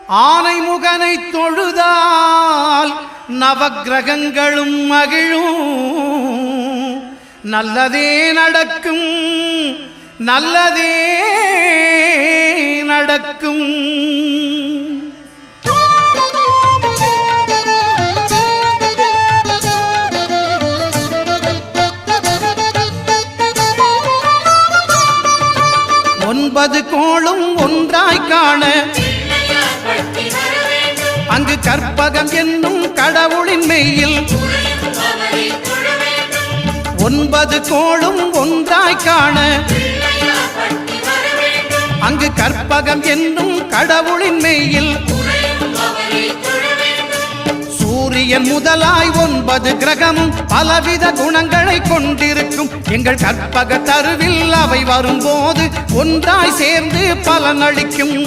ஆனைமுகனை தொழுதால் நவக்கிரகங்களும் மகிழும். நல்லதே நடக்கும், நல்லதே நடக்கும். ஒன்பது கோளும் ஒன்றாய் காண அங்கு கற்பகம் என்னும் கடவுளின் மெய்யில் ஒன்பது கோளும் ஒன்றாய் காண அங்கு கற்பகம் என்னும் கடவுளின் மெய்யில் சூரியன் முதலாய் 9 கிரகமும் பலவித குணங்களை கொண்டிருக்கும். எங்கள் கற்பக தருவில் அவை வரும்போது ஒன்றாய் சேர்ந்து பலனளிக்கும்.